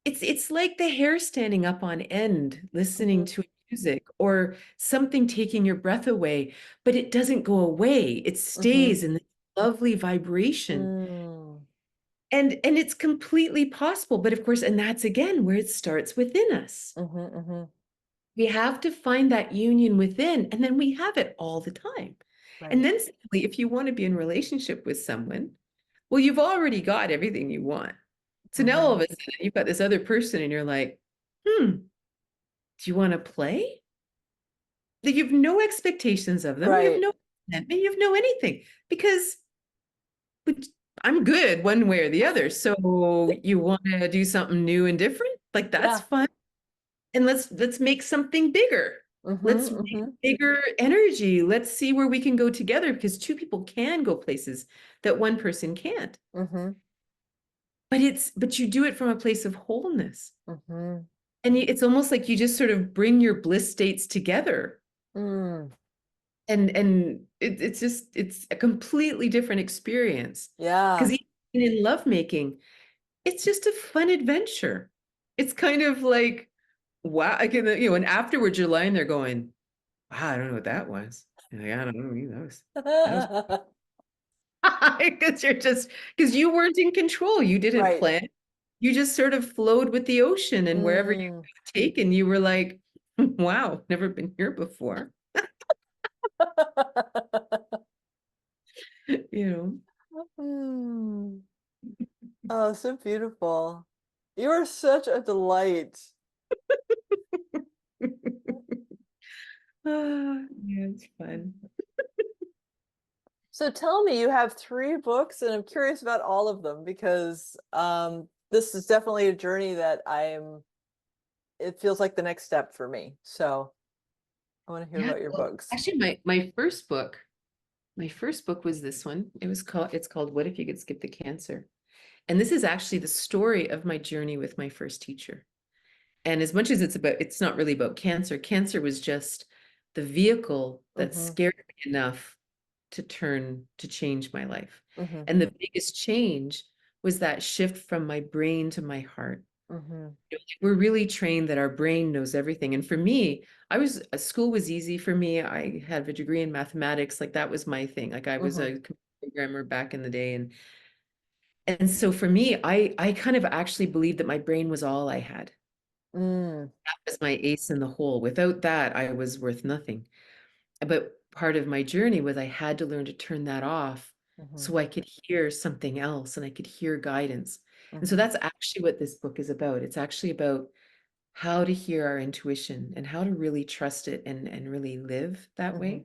it's like the hair standing up on end, listening Mhm. to music or something taking your breath away, but it doesn't go away. It Mhm. stays in the lovely vibration. Mm. And it's completely possible. But of course, and that's again where it starts within us. Mhm. Mhm. We have to find that union within, and then we have it all the time. And Right. then suddenly, if you want to be in relationship with someone, well, you've already got everything you want. So now all of Mhm. a sudden you've got this other person and you're like, do you want to play? Like you have no expectations of them. You have Right. no commitment. You have no anything because but I'm good one way or the other. So you want to do something new and different? Like that's Yeah. fun. And let's make something bigger. Let's Mhm. make Mhm. bigger energy. Let's see where we can go together because two people can go places that one person can't. Mhm. But you do it from a place of wholeness. Mhm. And it's almost like you just sort of bring your bliss states together. Mm. It's just it's a completely different experience. Because Yeah. even in lovemaking, it's just a fun adventure. It's kind of like, wow, and afterwards you're lying there going, wow, I don't know what that was. You're like, I don't know. That was because because you weren't in control. You didn't Right. plan. You just sort of flowed with the ocean, and wherever you Mm. got taken, you were like, wow, never been here before. You know. Mm. Oh, so beautiful. You are such a delight. Yeah, it's fun. So tell me, you have three books, and I'm curious about all of them because this is definitely a journey that it feels like the next step for me. So I want to hear Yeah, about your well, books. actually, my first book was this one. It's called What If You Could Skip the Cancer? And this is actually the story of my journey with my first teacher. And as much as it's not really about cancer. Cancer was just the vehicle that Mm-hmm. scared me enough to change my life. Mm-hmm. And the biggest change was that shift from my brain to my heart. Mm-hmm. We're really trained that our brain knows everything. And for me, school was easy for me. I had a degree in mathematics. Like that was my thing. Like I was Mm-hmm. a computer programmer back in the day. And so for me, I kind of actually believed that my brain was all I had. Mm. That was my ace in the hole. Without that, I was worth nothing. But part of my journey was I had to learn to turn that off Mm-hmm. so I could hear something else and I could hear guidance. And so Mm-hmm. that's actually what this book is about. It's actually about how to hear our intuition and how to really trust it and really live that Mm-hmm. way.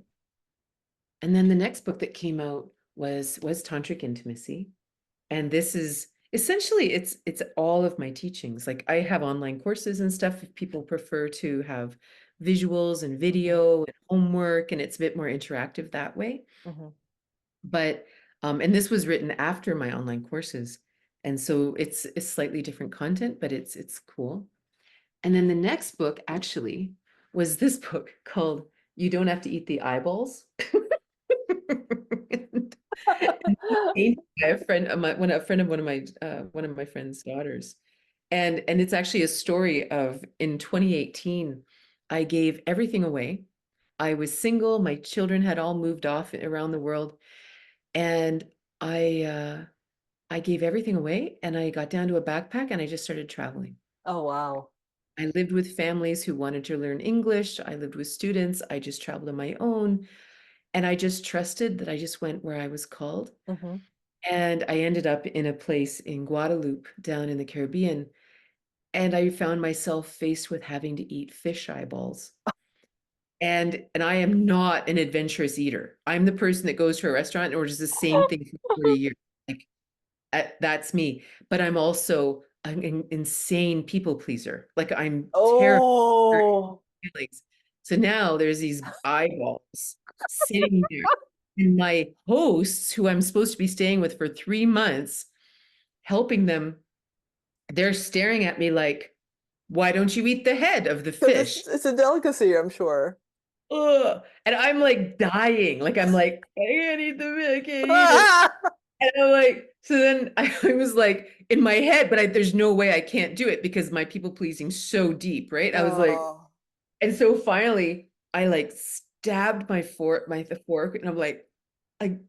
And then the next book that came out was Tantric Intimacy. And this is essentially it's all of my teachings. Like I have online courses and stuff if people prefer to have visuals and Mm-hmm. video and homework, and it's a bit more interactive that way. Mm-hmm. But and this was written after my online courses. And so it's slightly different content, but it's cool. And then the next book actually was this book called You Don't Have to Eat the Eyeballs. And painted by a friend of my a friend of one of my friend's daughters. And it's actually a story of in 2018, I gave everything away. I was single, my children had all moved off around the world, and I gave everything away and I got down to a backpack and I just started traveling. Oh, wow. I lived with families who wanted to learn English. I lived with students. I just traveled on my own. And I just trusted that I just went where I was called. Mm-hmm. And I ended up in a place in Guadeloupe down in the Caribbean. And I found myself faced with having to eat fish eyeballs. And I am not an adventurous eater. I'm the person that goes to a restaurant and orders the same thing for 40 years. Like that's me. But I'm also an insane people pleaser. Like I'm terrible at hurting Oh, feelings. So now there's these eyeballs sitting there. And my hosts, who I'm supposed to be staying with for 3 months, helping them, they're staring at me like, why don't you eat the head of the Because fish? it's a delicacy, I'm sure. Ugh. And I'm like dying. Like, I'm like, I can't eat the fish, I can't eat it. And I'm like, so then I was like in my head, but there's no way I can't do it because my people pleasing so deep, right? I was like, Oh. and so finally I like stabbed the fork, and I'm like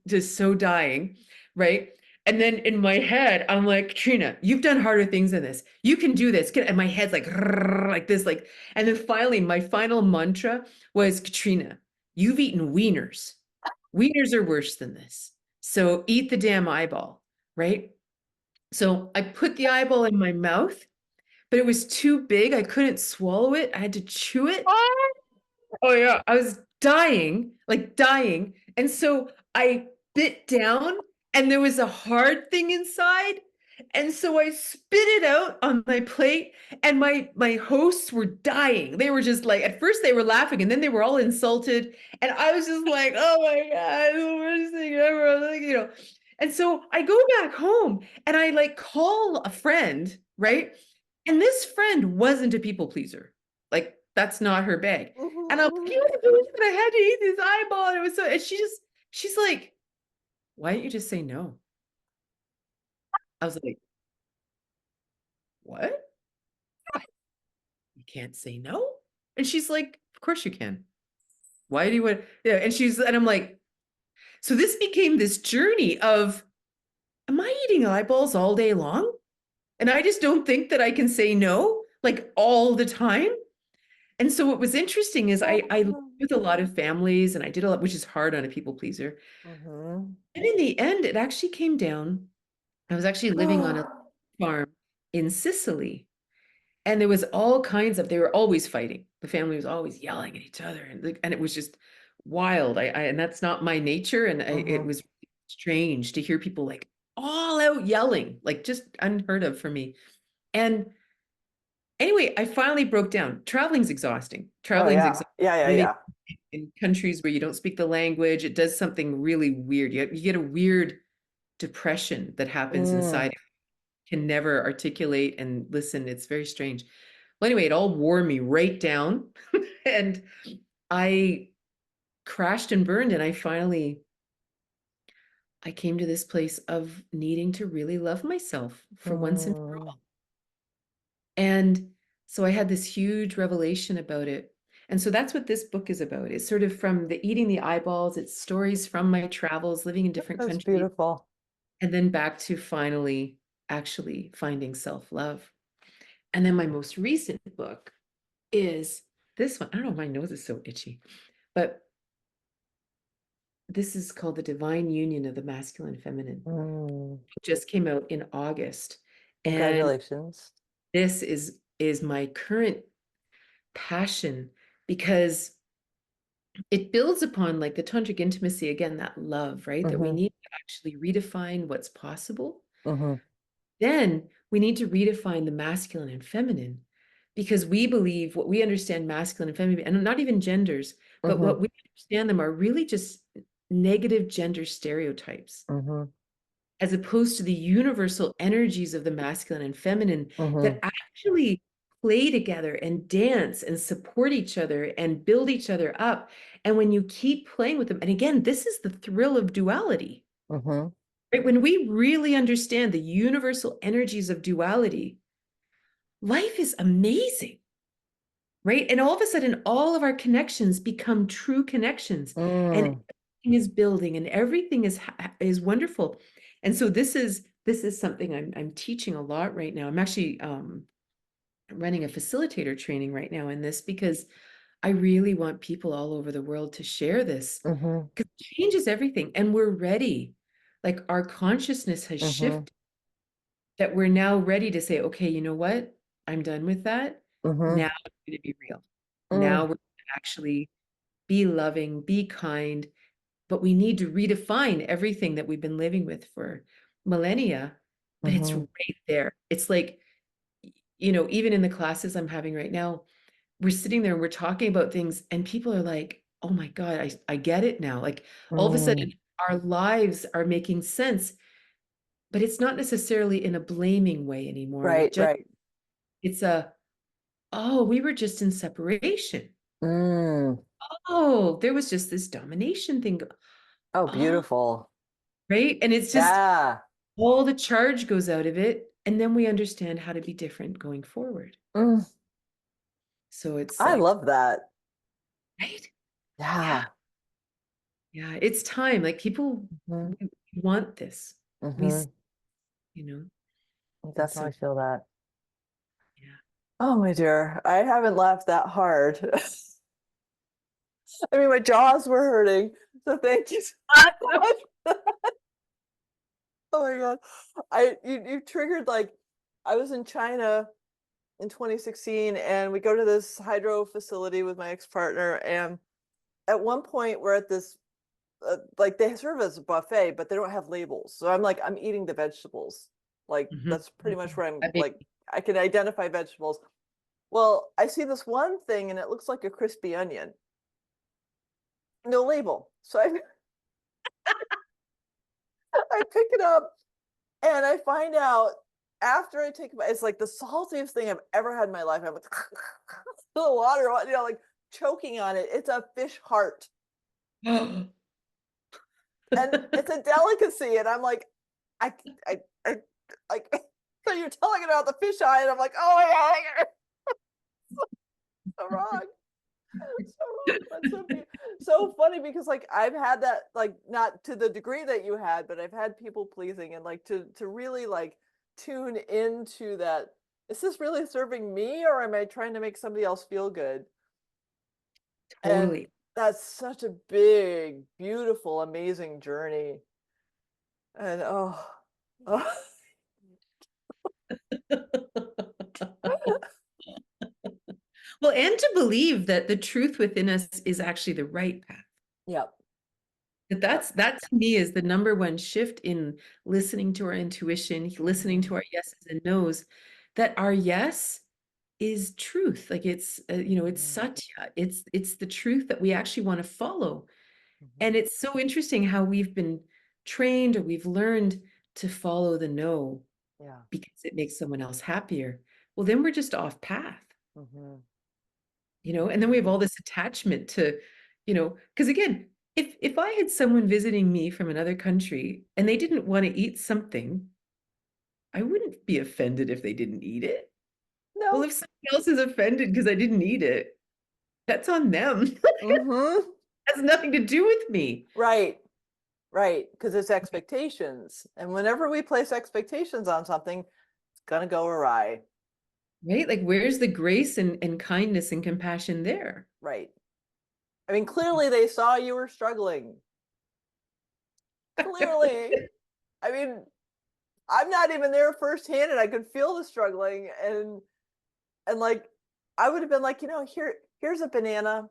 just so dying, right? And then in my head, I'm like, Katrina, you've done harder things than this. You can do this. And my head's like this, like, and then finally, my final mantra was, Katrina, you've eaten wieners. Wieners are worse than this. So eat the damn eyeball, right? So I put the eyeball in my mouth, but it was too big. I couldn't swallow it. I had to chew it. Oh yeah, I was dying, like dying. And so I bit down and there was a hard thing inside. And so I spit it out on my plate and my hosts were dying. They were just like, at first they were laughing and then they were all insulted. And I was just like, oh my God, the worst thing ever. I was like, And so I go back home and I like call a friend, right? And this friend wasn't a people pleaser. Like that's not her bag. And I'm like, Mhm. you know, I had to eat this eyeball. And it was so, and she's like, why don't you just say no? I was like, what? You can't say no? And she's like, of course you can. Why do you want, yeah. And I'm like, so this became this journey of, am I eating eyeballs all day long? And I just don't think that I can say no, like all the time. And so what was interesting is I lived with a lot of families and I did a lot, which is hard on a people pleaser. Mhm. And in the end, it actually came down. I was actually living on a farm in Sicily, and there was all kinds of, they were always fighting. The family was always yelling at each other, and it was just wild. And that's not my nature, and it Mhm. was strange to hear people like all out yelling, like just unheard of for me. And anyway, I finally broke down. Traveling's exhausting. Oh Traveling's yeah. exhausting. Yeah, yeah, Living yeah. in countries where you don't speak the language, it does something really weird. You get a weird depression that happens inside. Mm. Can never articulate and listen. It's very strange. Well, anyway, it all wore me right down. And I crashed and burned. And I came to this place of needing to really love myself for once and for Mm. all. And so I had this huge revelation about it. And so that's what this book is about. It's sort of from the eating the eyeballs, it's stories from my travels, living in different That's countries, beautiful. and then back to finally actually finding self-love. And then my most recent book is this one. I don't know, my nose is so itchy, but this is called The Divine Union of the Masculine and Feminine. Mm. It just came out in August. And Congratulations. this is my current passion because it builds upon like the tantric intimacy again, that love, right? That we Hmm. need to actually redefine what's possible. Hmm. Then we need to redefine the masculine and feminine because we believe what we understand masculine and feminine, and not even genders, but Hmm. what we understand them are really just negative gender stereotypes, Hmm. as opposed to the universal energies of the masculine and feminine that Hmm. actually play together and dance and support each other and build each other up. And when you keep playing with them, and again, this is the thrill of duality. Hmm. Right? When we really understand the universal energies of duality, life is amazing, right? And all of a sudden, all of our connections become true connections, and Mm. everything is building, and everything is wonderful. And so this is something I'm teaching a lot right now. I'm actually running a facilitator training right now in this because I really want people all over the world to share this Hmm. because it changes everything, and we're ready. Like our consciousness has Hmm. shifted that we're now ready to say, okay, you know what? I'm done with that. Now Hmm. I'm going to be real. Now Mm. we're going to actually be loving, be kind, but we need to redefine everything that we've been living with for millennia. But it's Hmm. right there. It's like, even in the classes I'm having right now, we're sitting there and we're talking about things, and people are like, oh my God, I get it now. Like all of a Mm, sudden, our lives are making sense, but it's not necessarily in a blaming way anymore. right, right. It's a, oh, we were just in separation. Mm. Oh, there was just this domination thing. Oh, Oh, beautiful. right. And it's just Yeah. all the charge goes out of it. And then we understand how to be different going forward. Mm, So it's I like, love that. right? Yeah. Yeah. Yeah. It's time. Like people Hmm. we want this. We, Hmm. you know, I and so, definitely feel that. yeah. Oh, my dear. I haven't laughed that hard. I mean, my jaws were hurting. So thank you so much. Oh my God. You triggered like I was in China in 2016 and we go to this hydro facility with my ex-partner, and at one point we're at this like they serve as a buffet but they don't have labels, so I'm eating the vegetables, like Mhm. that's pretty much where I'm I mean, like I can identify vegetables. Well, I see this one thing and it looks like a crispy onion, no label, so I pick it up and I find out after I take it's like the saltiest thing I've ever had in my life. I'm like the water, like choking on it. It's a fish heart and it's a delicacy, and I'm like, I, I like. So you're telling about the fish eye, and I'm like, oh my God, so wrong, so wrong, but so funny because like I've had that, like not to the degree that you had, but I've had people pleasing, and like to really like tune into that. Is this really serving me, or am I trying to make somebody else feel good? And totally. that's such a big, beautiful, amazing journey. And oh. Well, and to believe that the truth within us is actually the right path. Yep. That Yep. that to me is the number one shift in listening to our intuition, listening Mhm. to our yeses and nos, that our yes is truth. Like it's it's Mhm. satya. It's the truth that we actually want to follow. Mhm. And it's so interesting how we've been trained or we've learned to follow the no Yeah. because it makes someone else happier. Well, then we're just off path. Mhm. And then we Mhm. have all this attachment to, because again, if I had someone visiting me from another country and they didn't want to eat something, I wouldn't be offended if they didn't eat it. Well, No. if someone else is offended because I didn't eat it, that's on them. It Mhm. has nothing to do with me. Right. Right. Because it's expectations. And whenever we place expectations on something, it's gonna go awry. Right? Like, where's the grace and kindness and compassion there? Right. I mean, clearly they saw you were struggling. Clearly. I mean, I'm not even there firsthand and I could feel the struggling, and like I would have been like, here's a banana.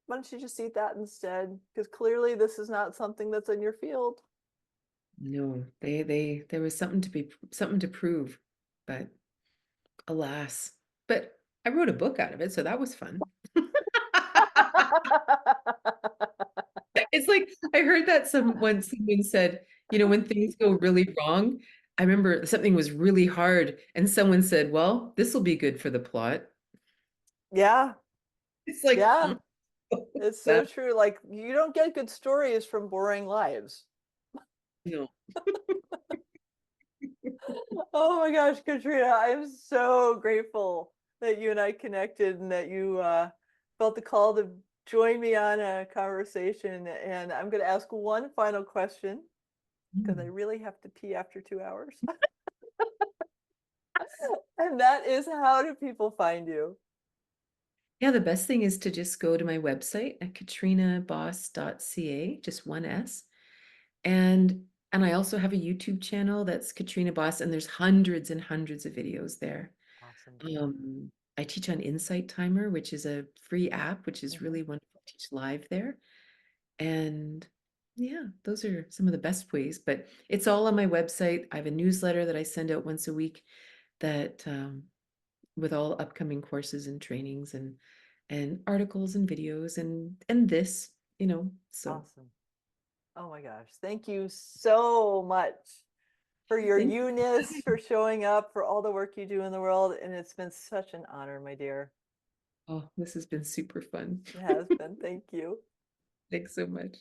Why don't you just eat that instead? Because clearly this is not something that's in your field. No, there was something to prove, but alas. But I wrote a book out of it, so that was fun. It's like I heard that someone said, when things go really wrong, I remember something was really hard, and someone said, "Well, this will be good for the plot." Yeah, It's like, yeah, it's so that, true. Like you don't get good stories from boring lives. no. Oh my gosh, Katrina, I'm so grateful that you and I connected and that you felt the call to join me on a conversation. And I'm going to ask one final question because I Mm. really have to pee after 2 hours. And that is, how do people find you? Yeah, the best thing is to just go to my website at katrinabos.ca, just one S. And I also have a YouTube channel that's Katrina Bos, and there's hundreds and hundreds of videos there. Awesome. I teach on Insight Timer, which is a free app, which is Mhm. really wonderful to teach live there. And yeah, those are some of the best ways, but it's all on my website. I have a newsletter that I send out once a week that with all upcoming courses and trainings, and articles and videos and this, so Awesome. Oh my gosh. Thank you so much for your thank you. you-ness, for showing up, for all the work you do in the world. And it's been such an honor, my dear. Oh, this has been super fun. It has been. Thank you. Thanks so much.